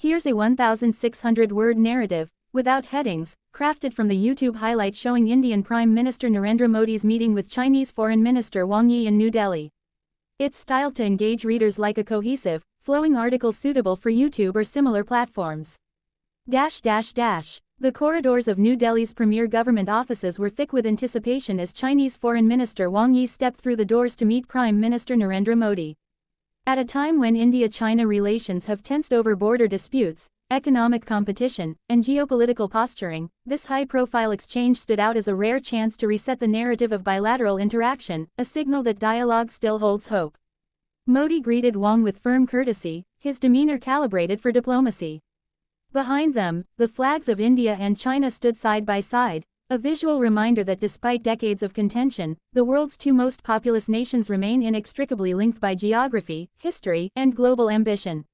Here's a 1,600-word narrative, without headings, crafted from the YouTube highlight showing Indian Prime Minister Narendra Modi's meeting with Chinese Foreign Minister Wang in New Delhi. It's styled to engage readers like a cohesive, flowing article suitable for YouTube or similar platforms. The corridors of New Delhi's premier government offices were thick with anticipation as Chinese Foreign Minister Wang stepped through the doors to meet Prime Minister Narendra Modi. At a time when India-China relations have tensed over border disputes, economic competition, and geopolitical posturing, this high-profile exchange stood out as a rare chance to reset the narrative of bilateral interaction, a signal that dialogue still holds hope. Modi greeted Wang with firm courtesy, his demeanor calibrated for diplomacy. Behind them, the flags of India and China stood side by side, a visual reminder that despite decades of contention, the world's two most populous nations remain inextricably linked by geography, history, and global ambition.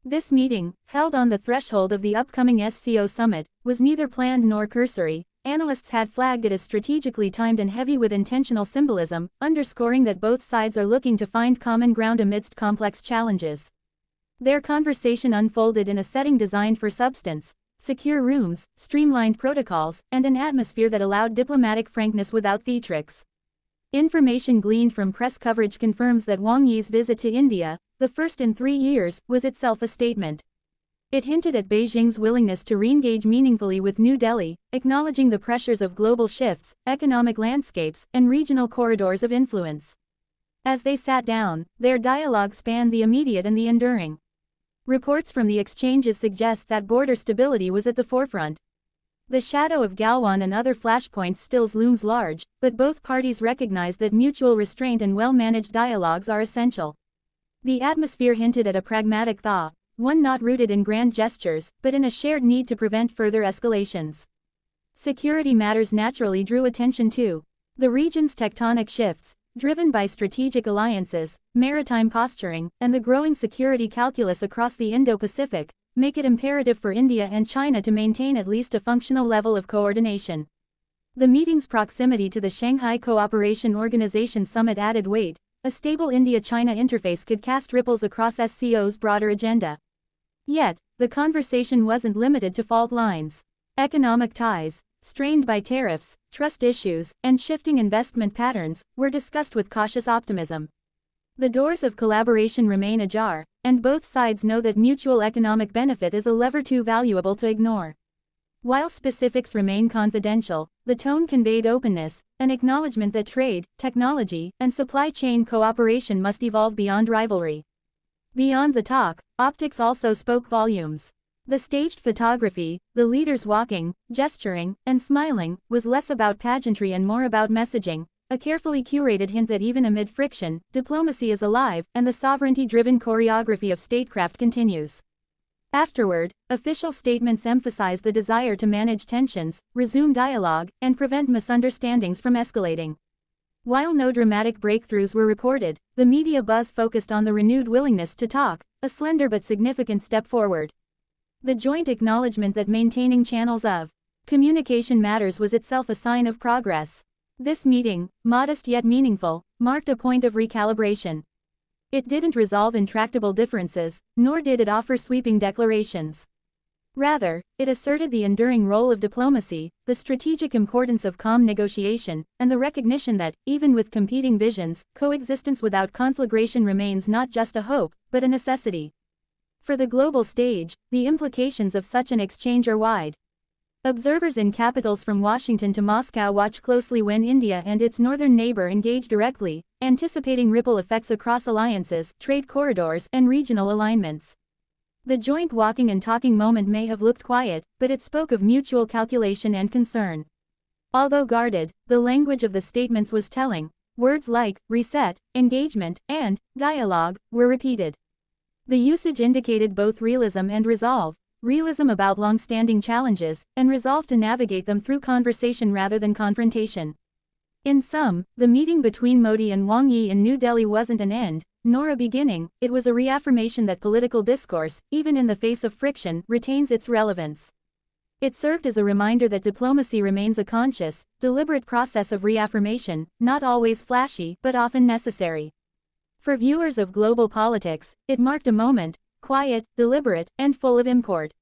This meeting, held on the threshold of the upcoming SCO summit, was neither planned nor cursory. Analysts had flagged it as strategically timed and heavy with intentional symbolism, underscoring that both sides are looking to find common ground amidst complex challenges. Their conversation unfolded in a setting designed for substance, secure rooms, streamlined protocols, and an atmosphere that allowed diplomatic frankness without theatrics. Information gleaned from press coverage confirms that Wang Yi's visit to India, the first in 3 years, was itself a statement. It hinted at Beijing's willingness to re-engage meaningfully with New Delhi, acknowledging the pressures of global shifts, economic landscapes, and regional corridors of influence. As they sat down, their dialogue spanned the immediate and the enduring. Reports from the exchanges suggest that border stability was at the forefront. The shadow of Galwan and other flashpoints still looms large, but both parties recognize that mutual restraint and well-managed dialogues are essential. The atmosphere hinted at a pragmatic thaw, one not rooted in grand gestures, but in a shared need to prevent further escalations. Security matters naturally drew attention too. The region's tectonic shifts, driven by strategic alliances, maritime posturing, and the growing security calculus across the Indo-Pacific, make it imperative for India and China to maintain at least a functional level of coordination. The meeting's proximity to the Shanghai Cooperation Organization summit added weight. A stable India-China interface could cast ripples across SCO's broader agenda. Yet, the conversation wasn't limited to fault lines. Economic ties, strained by tariffs, trust issues, and shifting investment patterns, were discussed with cautious optimism. The doors of collaboration remain ajar, and both sides know that mutual economic benefit is a lever too valuable to ignore. While specifics remain confidential, the tone conveyed openness, an acknowledgement that trade, technology, and supply chain cooperation must evolve beyond rivalry. Beyond the talk, optics also spoke volumes. The staged photography, the leaders walking, gesturing, and smiling, was less about pageantry and more about messaging, a carefully curated hint that even amid friction, diplomacy is alive, and the sovereignty-driven choreography of statecraft continues. Afterward, official statements emphasize the desire to manage tensions, resume dialogue, and prevent misunderstandings from escalating. While no dramatic breakthroughs were reported, the media buzz focused on the renewed willingness to talk, a slender but significant step forward. The joint acknowledgement that maintaining channels of communication matters was itself a sign of progress. This meeting, modest yet meaningful, marked a point of recalibration. It didn't resolve intractable differences, nor did it offer sweeping declarations. Rather, it asserted the enduring role of diplomacy, the strategic importance of calm negotiation, and the recognition that, even with competing visions, coexistence without conflagration remains not just a hope, but a necessity. For the global stage, the implications of such an exchange are wide. Observers in capitals from Washington to Moscow watch closely when India and its northern neighbor engage directly, anticipating ripple effects across alliances, trade corridors, and regional alignments. The joint walking and talking moment may have looked quiet, but it spoke of mutual calculation and concern. Although guarded, the language of the statements was telling. Words like reset, engagement, and dialogue were repeated. The usage indicated both realism and resolve, realism about long-standing challenges, and resolve to navigate them through conversation rather than confrontation. In sum, the meeting between Modi and Wang in New Delhi wasn't an end, nor a beginning, it was a reaffirmation that political discourse, even in the face of friction, retains its relevance. It served as a reminder that diplomacy remains a conscious, deliberate process of reaffirmation, not always flashy, but often necessary. For viewers of global politics, it marked a moment, quiet, deliberate, and full of import.